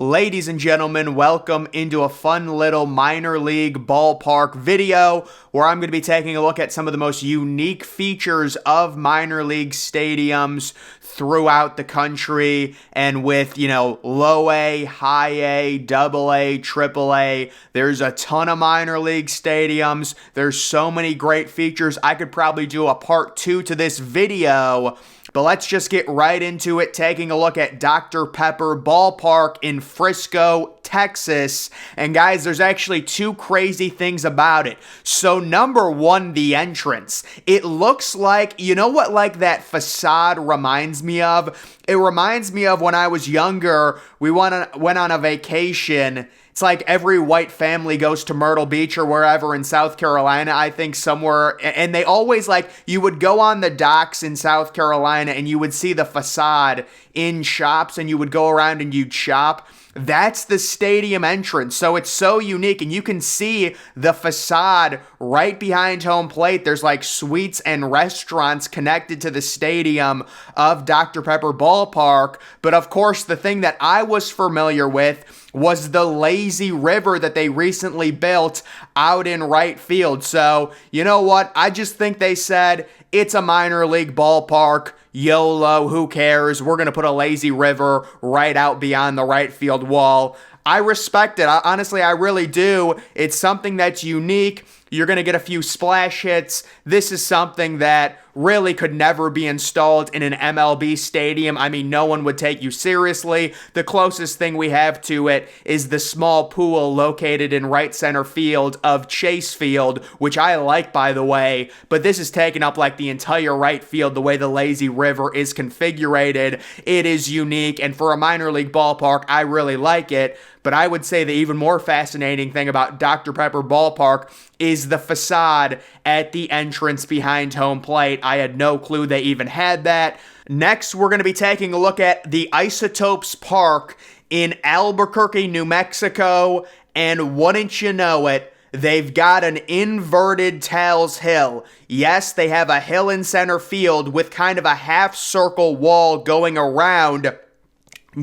Ladies and gentlemen, welcome into a fun little minor league ballpark video where I'm going to be taking a look at some of the most unique features of minor league stadiums throughout the country. And with, low A, high A, double A, triple A, there's a ton of minor league stadiums. There's so many great features. I could probably do a part 2 to this video. But let's just get right into it, taking a look at Dr. Pepper Ballpark in Frisco, Texas. And guys, there's actually two crazy things about it. So number one, the entrance. It looks like, you know what like that facade reminds me of? It reminds me of when I was younger, we went on a vacation. It's like every white family goes to Myrtle Beach or wherever in South Carolina, I think somewhere. And they always you would go on the docks in South Carolina and you would see the facade in shops and you would go around and you'd shop. That's the stadium entrance. So it's so unique and you can see the facade right behind home plate. There's suites and restaurants connected to the stadium of Dr. Pepper Ballpark. But of course, the thing that I was familiar with was the lazy river that they recently built out in right field. So, you know what? I just think they said, it's a minor league ballpark. YOLO, who cares? We're going to put a lazy river right out beyond the right field wall. I respect it. Honestly, I really do. It's something that's unique. You're going to get a few splash hits. This is something that really could never be installed in an MLB stadium. I mean, no one would take you seriously. The closest thing we have to it is the small pool located in right center field of Chase Field, which I like, by the way, but this is taking up the entire right field the way the lazy river is configured. It is unique, and for a minor league ballpark, I really like it. But I would say the even more fascinating thing about Dr. Pepper Ballpark is the facade at the entrance behind home plate. I had no clue they even had that. Next, we're going to be taking a look at the Isotopes Park in Albuquerque, New Mexico. And wouldn't you know it, they've got an inverted Tal's Hill. Yes, they have a hill in center field with kind of a half circle wall going around.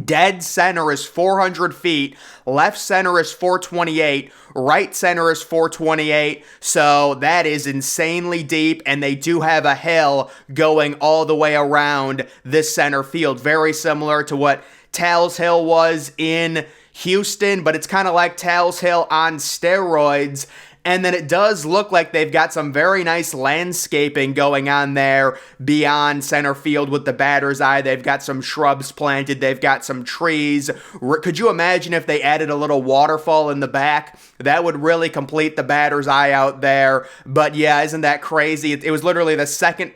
Dead center is 400 feet, left center is 428, right center is 428, so that is insanely deep, and they do have a hill going all the way around this center field, very similar to what Tal's Hill was in Houston, but it's kind of like Tal's Hill on steroids. And then it does look like they've got some very nice landscaping going on there beyond center field with the batter's eye. They've got some shrubs planted. They've got some trees. Could you imagine if they added a little waterfall in the back? That would really complete the batter's eye out there. But yeah, isn't that crazy? It was literally the second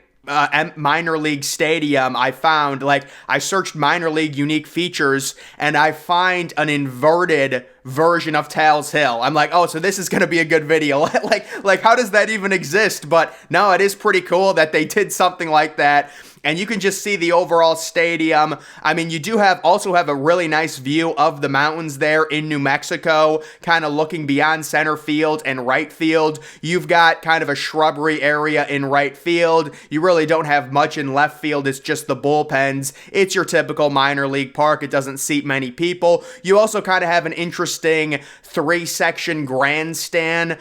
minor league stadium I found. I searched minor league unique features and I find an inverted version of Tal's Hill. I'm like, oh, so this is going to be a good video. How does that even exist? But no, it is pretty cool that they did something like that. And you can just see the overall stadium. I mean, you do also have a really nice view of the mountains there in New Mexico, kind of looking beyond center field and right field. You've got kind of a shrubbery area in right field. You really don't have much in left field. It's just the bullpens. It's your typical minor league park. It doesn't seat many people. You also kind of have an interesting 3-section grandstand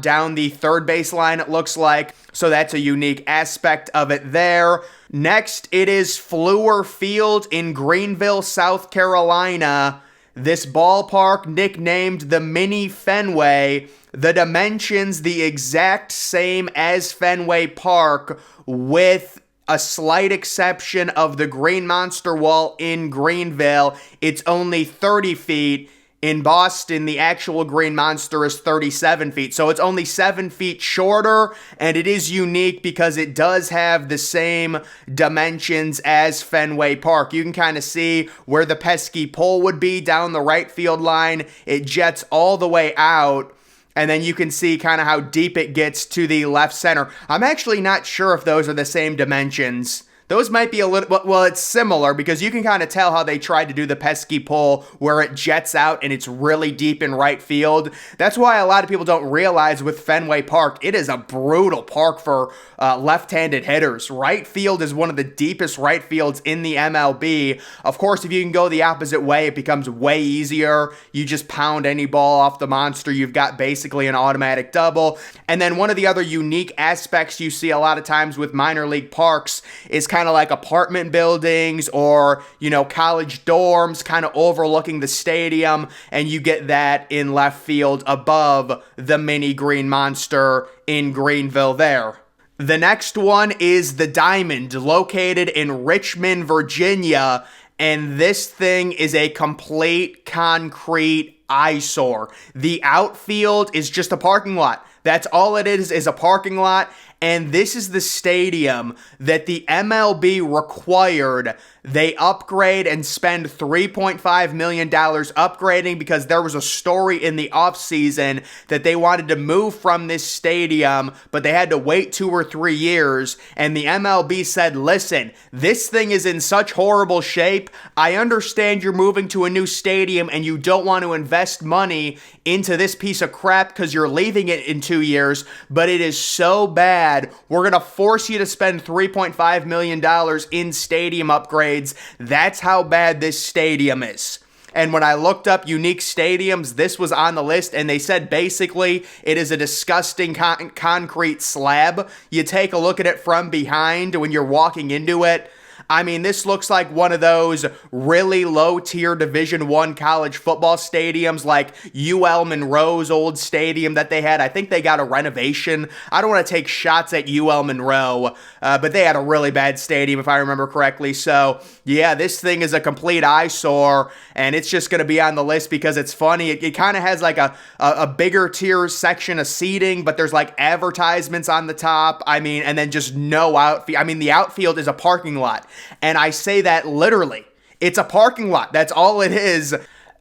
down the third base line, it looks like. So that's a unique aspect of it there. Next, it is Fluor Field in Greenville, South Carolina. This ballpark, nicknamed the Mini Fenway, the dimensions the exact same as Fenway Park, with a slight exception of the Green Monster Wall in Greenville. It's only 30 feet. In Boston, the actual Green Monster is 37 feet, so it's only 7 feet shorter, and it is unique because it does have the same dimensions as Fenway Park. You can kind of see where the pesky pole would be down the right field line. It jets all the way out, and then you can see kind of how deep it gets to the left center. I'm actually not sure if those are the same dimensions Those might be a little, well, it's similar because you can kind of tell how they tried to do the pesky pull where it jets out and it's really deep in right field. That's why a lot of people don't realize with Fenway Park, it is a brutal park for left-handed hitters. Right field is one of the deepest right fields in the MLB. Of course, if you can go the opposite way, it becomes way easier. You just pound any ball off the monster. You've got basically an automatic double. And then one of the other unique aspects you see a lot of times with minor league parks is kind of like apartment buildings or, college dorms kind of overlooking the stadium, and you get that in left field above the mini green monster in Greenville there. The next one is the Diamond, located in Richmond, Virginia, and this thing is a complete concrete eyesore. The outfield is just a parking lot. That's all it is a parking lot. And this is the stadium that the MLB required they upgrade and spend $3.5 million upgrading because there was a story in the offseason that they wanted to move from this stadium, but they had to wait 2 or 3 years. And the MLB said, listen, this thing is in such horrible shape. I understand you're moving to a new stadium and you don't want to invest money into this piece of crap because you're leaving it in 2 years, but it is so bad. We're going to force you to spend $3.5 million in stadium upgrades. That's how bad this stadium is. And when I looked up unique stadiums, this was on the list, and they said basically it is a disgusting concrete slab. You take a look at it from behind when you're walking into it. I mean, this looks like one of those really low-tier Division I college football stadiums like UL Monroe's old stadium that they had. I think they got a renovation. I don't want to take shots at UL Monroe, but they had a really bad stadium if I remember correctly. So, yeah, this thing is a complete eyesore, and it's just going to be on the list because it's funny. It kind of has like a bigger tier section of seating, but there's like advertisements on the top. I mean, and then just no outfield. I mean, the outfield is a parking lot. And I say that literally. It's a parking lot. That's all it is.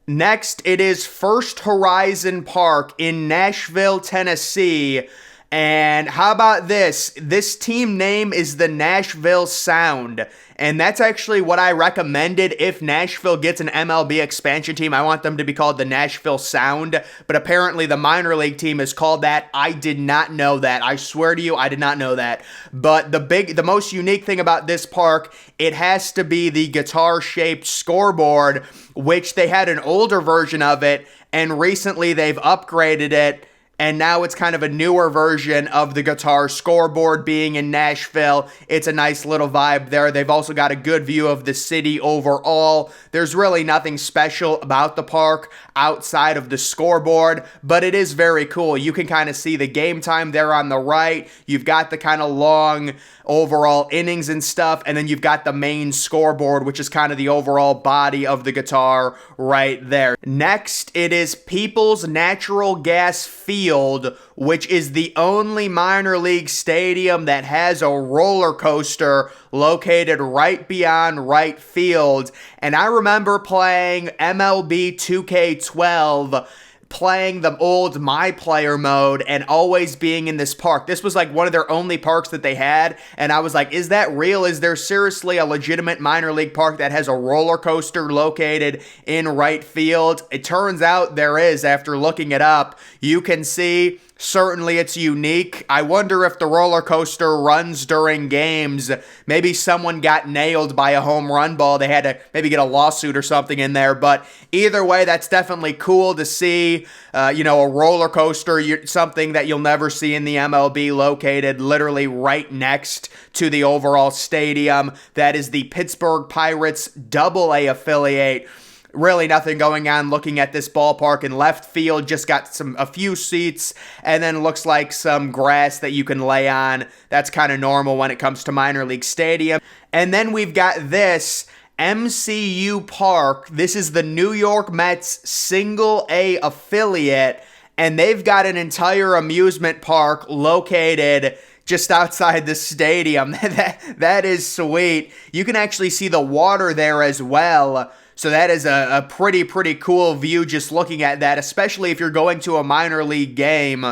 Next, it is First Horizon Park in Nashville, Tennessee. And how about this? This team name is the Nashville Sound. And that's actually what I recommended if Nashville gets an MLB expansion team. I want them to be called the Nashville Sound. But apparently the minor league team is called that. I did not know that. I swear to you, I did not know that. But the most unique thing about this park, it has to be the guitar-shaped scoreboard, which they had an older version of it. And recently they've upgraded it. And now it's kind of a newer version of the guitar scoreboard being in Nashville. It's a nice little vibe there. They've also got a good view of the city overall. There's really nothing special about the park outside of the scoreboard, but it is very cool. You can kind of see the game time there on the right. You've got the kind of long overall innings and stuff, and then you've got the main scoreboard, which is kind of the overall body of the guitar right there. Next, it is People's Natural Gas Field, which is the only minor league stadium that has a roller coaster located right beyond right field. And I remember playing MLB 2K12, playing the old My Player mode and always being in this park. This was like one of their only parks that they had, and I was like, is that real? Is there seriously a legitimate minor league park that has a roller coaster located in right field? It turns out there is. After looking it up, you can see certainly it's unique. I wonder if the roller coaster runs during games. Maybe someone got nailed by a home run ball. They had to maybe get a lawsuit or something in there. But either way, that's definitely cool to see. A roller coaster, something that you'll never see in the MLB, located literally right next to the overall stadium. That is the Pittsburgh Pirates AA affiliate. Really nothing going on looking at this ballpark. In left field, just got a few seats, and then looks like some grass that you can lay on. That's kind of normal when it comes to minor league stadium. And then we've got this MCU Park. This is the New York Mets Single A affiliate, and they've got an entire amusement park located just outside the stadium. That is sweet. You can actually see the water there as well. So that is a pretty cool view just looking at that, especially if you're going to a minor league game.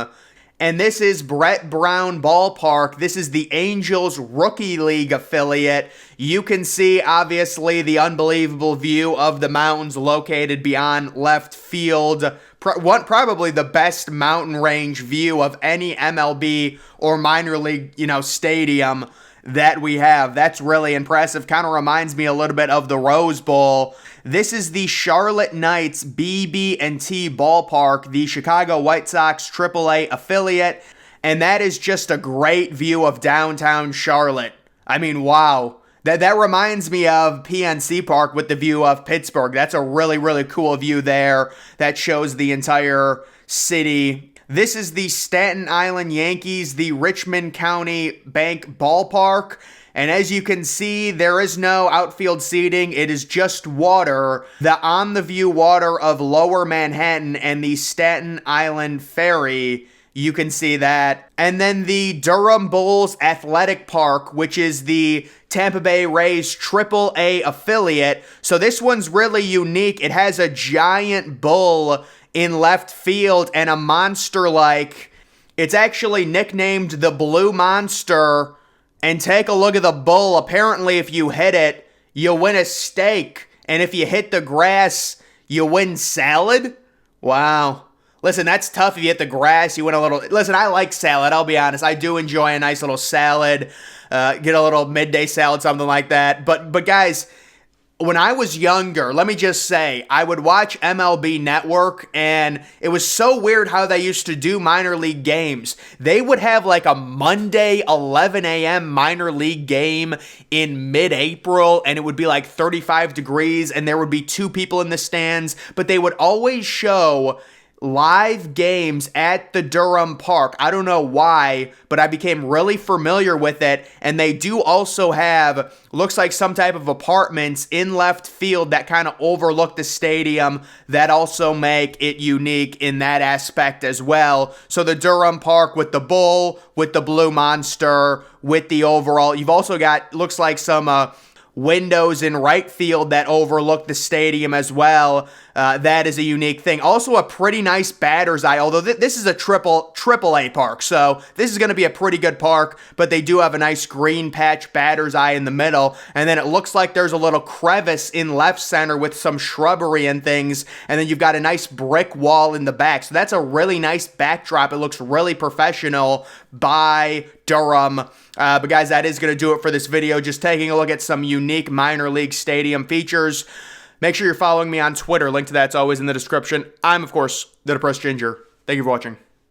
And this is Brett Brown Ballpark. This is the Angels Rookie League affiliate. You can see, obviously, the unbelievable view of the mountains located beyond left field. Probably the best mountain range view of any MLB or minor league, stadium that we have. That's really impressive. Kind of reminds me a little bit of the Rose Bowl. This is the Charlotte Knights BB&T Ballpark, the Chicago White Sox AAA affiliate, and that is just a great view of downtown Charlotte. I mean, wow. That reminds me of PNC Park with the view of Pittsburgh. That's a really, really cool view there that shows the entire city. This is the Staten Island Yankees, the Richmond County Bank Ballpark. And as you can see, there is no outfield seating. It is just water. The on-the-view water of Lower Manhattan and the Staten Island Ferry. You can see that. And then the Durham Bulls Athletic Park, which is the Tampa Bay Rays AAA affiliate. So this one's really unique. It has a giant bull in left field and a monster like. It's actually nicknamed the Blue Monster. And take a look at the bull. Apparently, if you hit it, you win a steak. And if you hit the grass, you win salad? Wow. Listen, that's tough if you hit the grass. You win a little... Listen, I like salad, I'll be honest. I do enjoy a nice little salad. Get a little midday salad, something like that. But guys, when I was younger, let me just say, I would watch MLB Network, and it was so weird how they used to do minor league games. They would have like a Monday 11 a.m. minor league game in mid-April, and it would be like 35 degrees, and there would be 2 people in the stands, but they would always show live games at the Durham Park. I don't know why, but I became really familiar with it. And they do also have, looks like some type of apartments in left field that kind of overlook the stadium that also make it unique in that aspect as well. So the Durham Park with the bull, with the Blue Monster, with the overall, you've also got, looks like some windows in right field that overlook the stadium as well. That is a unique thing. Also a pretty nice batter's eye, although this is a triple-A park, so this is going to be a pretty good park, but they do have a nice green patch batter's eye in the middle, and then it looks like there's a little crevice in left center with some shrubbery and things, and then you've got a nice brick wall in the back, so that's a really nice backdrop. It looks really professional by Durham. But guys, that is going to do it for this video. Just taking a look at some unique minor league stadium features. Make sure you're following me on Twitter. Link to that's always in the description. I'm, of course, the Depressed Ginger. Thank you for watching.